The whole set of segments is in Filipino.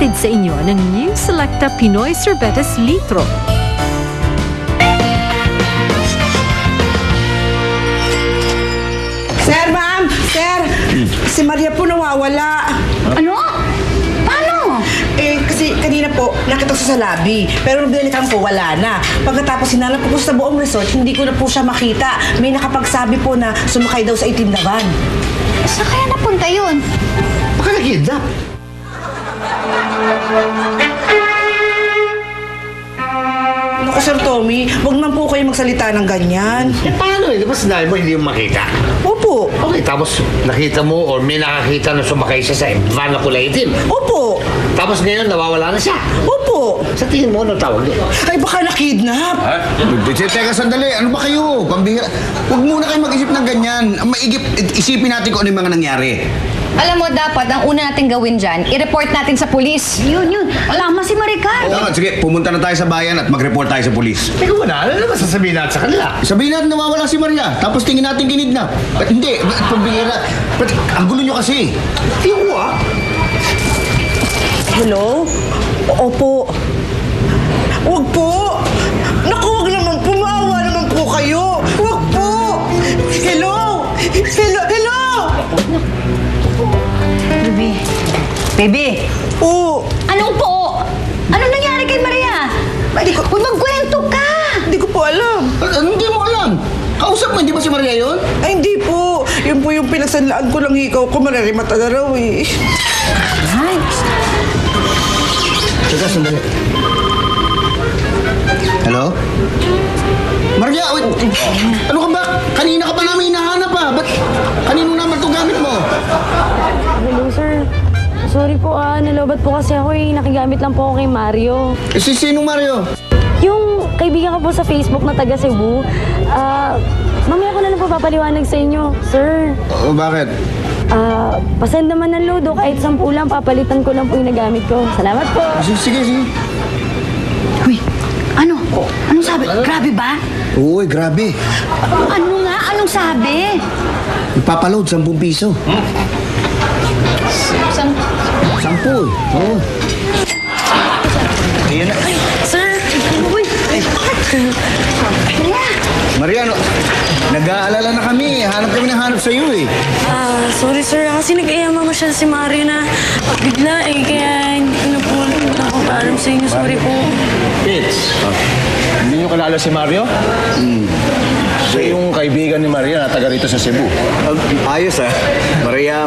Hatid sa inyo ng New Selecta Pinoy Sorbetes Litro. Sir, ma'am! Sir! Si Maria po nawawala. Ano? Paano? Kasi kanina po, nakita ko siya sa lobby. Pero nung binalikan ko, wala na. Pagkatapos sinanap ko sa buong resort, hindi ko na po siya makita. May nakapagsabi po na sumakay daw sa itim na van. Saan kaya napunta yun? Baka nag-kidnap. Naku, Sir Tommy, huwag naman po kayo magsalita ng ganyan. Eh, paano eh? Di ba sinabi mo hindi mo makita? Opo. Okay, tapos nakita mo or may nakakita na sumakay siya sa van na kulay itim. Opo. Tapos ngayon, nawawala na siya. Opo. Sa tingin mo, anong tawag doon? Ay, baka na-kidnap. Teka, sandali. Ano ba kayo? Pambihira. Huwag muna kayo mag-isip ng ganyan. Maigip, isipin natin kung ano yung mga nangyari. Alam mo, dapat ang una natin gawin dyan, i-report natin sa pulis. Yun. Alam mo si Maricar. Sige, pumunta na tayo sa bayan at mag-report tayo sa polis. Teka muna, ano naman sasabihin natin sa kanila? Sabihin natin nawawala si Maria, tapos tingin natin kinidnap. Ba't hindi? Ba't pambihira? Ba't ang gulo nyo kasi? Hindi ko ah. Hello? Opo. Huwag po. Naku, huwag naman po. Maawa naman po kayo. Huwag po. Hello? Hello? Baby. Oo. Anong po? Anong nangyari kay Maria? Hindi ko, Huwag magkwento ka! hindi ko po alam. Hindi mo alam. Kausap mo, hindi ba si Maria yun? Ay, hindi po. Yun po yung pinagsanlaan ko ng hikaw ko. Mararimata na raw eh. Ay, Teka, sandali. Hello? Maria, wait. Ano ka ba? Kanina ka pa namin hinahanap ah. Ba't kanino naman itong gamit mo? Hello, sir. Sorry po nalobat po kasi ako nakigamit lang po ako kay Mario. Sinong Mario? Yung kaibigan ko po sa Facebook na taga Cebu, mamaya ko na lang po papaliwanag sa inyo, sir. O bakit? Pasend naman ng lodo, kahit 10 lang, papalitan ko lang po yung nagamit ko. Salamat po. Sige. uy, ano? Anong sabi? Grabe ba? Uy, grabe. Ano nga? Anong sabi? Ipapaload, 10 piso. 10 eh. Oo. Ayan na. Sir! Uy, Maria! Maria, nag-aalala na kami. Hanap kami ng hanap sa'yo eh. Sorry, sir. Kasi nag-ayama masyado si Mario na bigla kaya hindi ko na po nakapaalam sa inyo. Sorry po. Kids, hindi nyo kilala si Mario? Siya yung kaibigan ni Maria na taga rito sa Cebu. Ayos ah.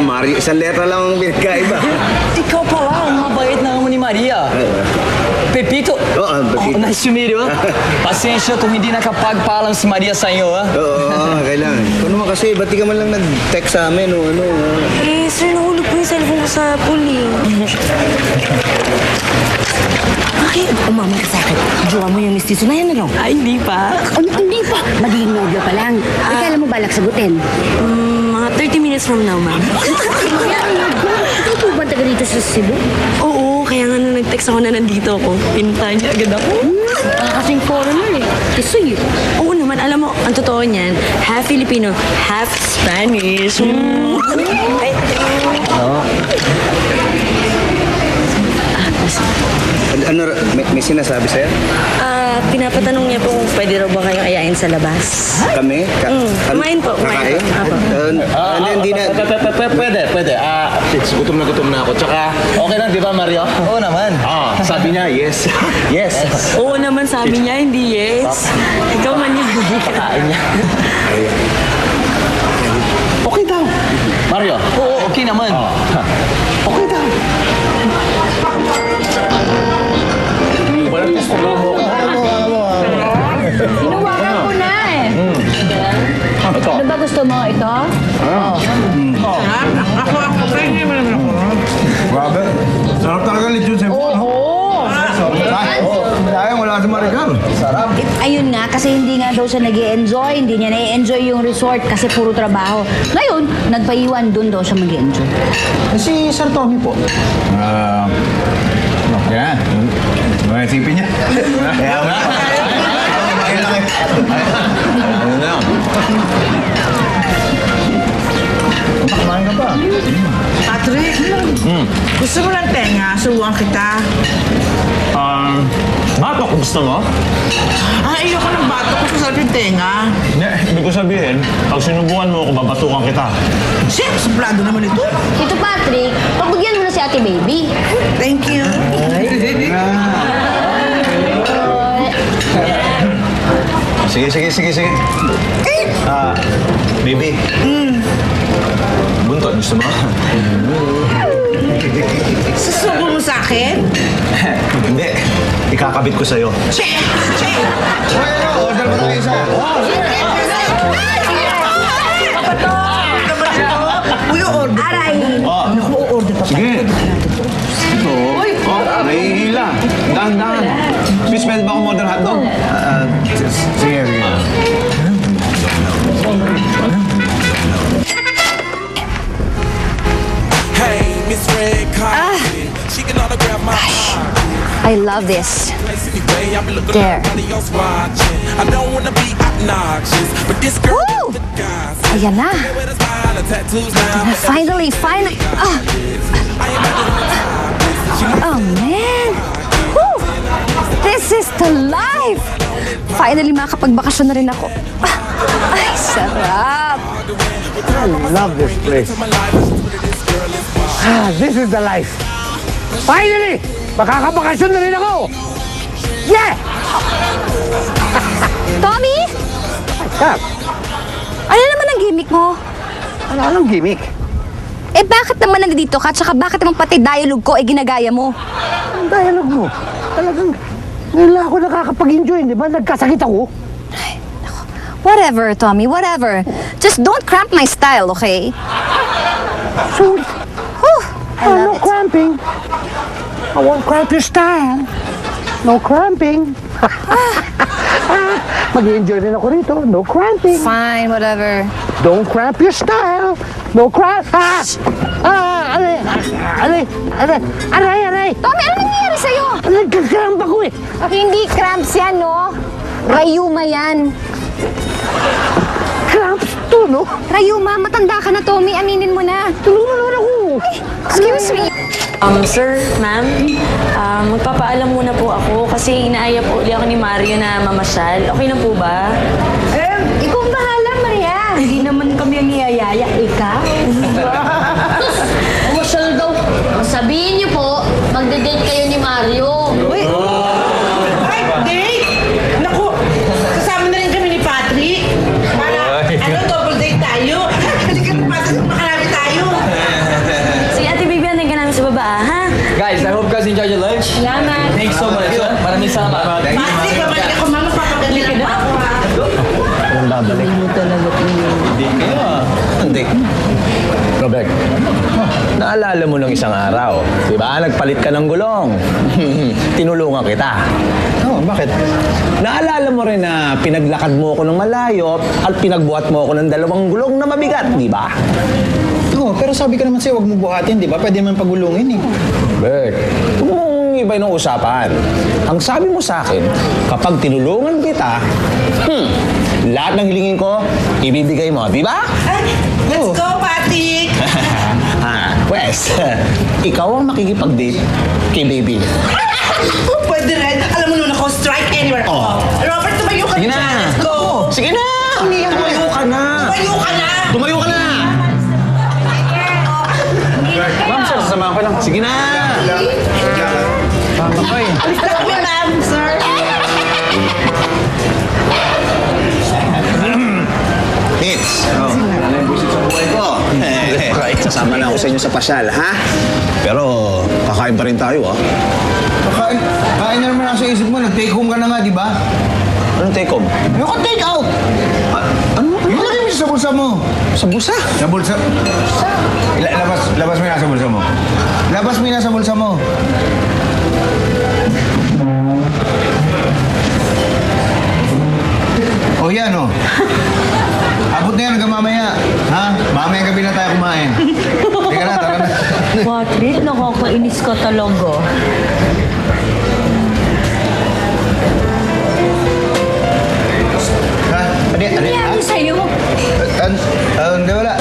Mario, isang letra lang ang pinagkaiba. Ikaw pala ang mabait na amo ni Maria. Pepito. Pepito. Nice to meet you. Pasensya kung hindi nakapagpaalam si Maria sa iyo. Oo, kailangan. Ikaw naman kasi, ba't di ka man lang nag-text sa amin o ano? Sir, nahulog po yung cellphone ko sa pool Bakit? Umama ka sa akin. Jowa mo yung mistiso na yan, ano? Ay, hindi pa. Ano, hindi pa? Magiging nobyo pa lang. Kailan mo balak sagutin? Mga 30 minutes from now, ma'am. Ikaw po ba taga dito sa Cebu? Oo, kaya nga nung nag-text ako na nandito ako, pinuntahan niya agad ako. Kasing foreigner eh. Kisoy. Oo naman, alam mo, ang totoo niyan, half Filipino, half Spanish. Ano, may sinasabi sa'yo? Pinapatanong niya po kung pwede raw ba kayong ayain sa labas. Kami? Kumain po, kumain po. Apo. Hindi na... Pwede. Kids, gutom na ako. Tsaka, okay lang, di ba, Mario? Oo naman. Sabi niya, yes. Yes. Oo naman, sabi niya, hindi yes. Ikaw man yun. Pakain niya. Okay daw. Mario? Oo, okay naman. Okay daw. Walang gusto mo. Inuwagan ko na eh. Ito. Ano ba gusto mo? Ito? Grabe. Sarap talaga lechon sa Sayang, wala si Maricar. Ayun nga, kasi hindi nga daw siya nag-i-enjoy. Hindi niya na-i-enjoy yung resort kasi puro trabaho. Ngayon, nagpaiwan doon daw siya mag-i-enjoy. Si Sir Tommy po. Yan. Mga isipin niya. Kaya mo. Ano na? kumain ka pa. Patrick, gusto mo ng tenga? Subukan kita. Batok, gusto mo? Ayoko ng bato ko sa yung tenga. Hindi, ibig ko sabihin, pag sinubukan mo ako, babatukan kita. Siyempre, suplado naman ito. Tito Patrick, pagbigyan mo na si Ate Baby. Thank you. Sige. Baby. Buntot, gusto mo? Susubo mo sa akin? Hindi. Ikakabit ko sa'yo. Check! Order mo tayo isa. Uy, order. Aray! Naku, order pa. Sige. Ito. Nahihila. Dahan-dahan. Please, pwede ba akong order hotdog? Sige. Hey, Miss Red Carpet. She can autograph my I love this. anyway. I've been looking There. at everybody else watching. I don't wanna be obnoxious, but this girl Woo! with the guys. Ayan na. With a smile and tattoos now. Finally. Oh, man. Woo! This is the life! Finally, makapagbakasyon na rin ako. Ay, sarap. I love this place. This is the life. Finally! Makakabakasyon na rin ako! Yeah! Tommy? Kap, Ano naman ang gimmick mo? anong gimmick? Eh, bakit naman nandito ka? Tsaka bakit naman pati dialogue ko ginagaya mo? Ang dialogue mo. Talagang, ngayon lang ako nakakapag-enjoy, di ba? Nagkasakit ako. Whatever, Tommy, whatever. Just don't cramp my style, okay? So, Whew, I no love it. cramping. I won't cramp your style. No cramping. Mag-enjoy rin ako rito. No cramping. Fine, whatever. Don't cramp your style. No cramp. Aray. Tommy, ano nangyayari sa'yo? Nagkakramp ako eh. Hindi cramps yan, no? Rayuma yan. Cramps to, no? Rayuma, matanda ka na, Tommy. Aminin mo na. Tulungan naman ako. Excuse me. Sir, ma'am, magpapaalam muna po ako kasi inaaya po ulit ako ni Mario na mamasyal. Okay na po ba? Ikaw ang bahala, Maria. Hindi naman kami ang iyayaya. Ikaw? Umasyal daw. Sabihin niyo po, magde-date kayo ni Mario. Uy! Ay, date! Naku, kasama na rin kami ni Patrick. Para, double date tayo. Halika na, Patrick, makarami tayo. Si Ate Baby, anay ka namin sa baba, ha? Guys, I hope you guys enjoyed your lunch. Salamat. Thanks so much. Maraming salamat. Patrick, babalik ako, mama, papagaling na ako, ha? Hindi. Robek, naalala mo nung isang araw, di ba? Nagpalit ka ng gulong. Tinulungan kita. Oh, bakit? Naalala mo rin na pinaglakad mo ako ng malayo at pinagbuhat mo ako ng 2 gulong na mabigat, di ba? Oo, pero sabi ko naman sa'yo, huwag mo buhatin, di ba? Pwede naman pagulungin eh. Bek, huwag mong iba yung usapan. Ang sabi mo sa akin, kapag tinulungan kita, lahat ng hilingin ko, ibibigay mo, di ba? Let's go, Patrick! Wes, ikaw ang makikipag-date kay baby. Pwede rin. Alam mo naman ako, strike anywhere. Oh. Robert, tumayo ka Sige dyan. na! Let's go! Sige na! Tumayo ka na! Tumayo ka na! Tumayo ka na! Ma'am, sir, sasamahan ko lang. Sige na! Tama ka eh. Alis na kami, ma'am, sir. Hits! Oh, ano yung busit sa buhay ko? Sasama na ako sa inyo sa pasyal, ha? Pero, kakain pa rin tayo, ah. Kain na naman nasa isip mo, nag-take home ka na nga, di ba? Anong take home? Yung take out! Ano? Yung lagay mo sa bulsa mo. Sa busa. Sa bulsa? Labas mo yung nasa bulsa mo. Labas mo yung nasa bulsa mo. O yan, o. Abot na yan hanggang mamaya. Ha? Mamaya gabi na tayo kumain. Teka na, tara na. Patrick, nakakainis ka talaga. Ha? Ano yan? Ano sa'yo? Hindi, wala.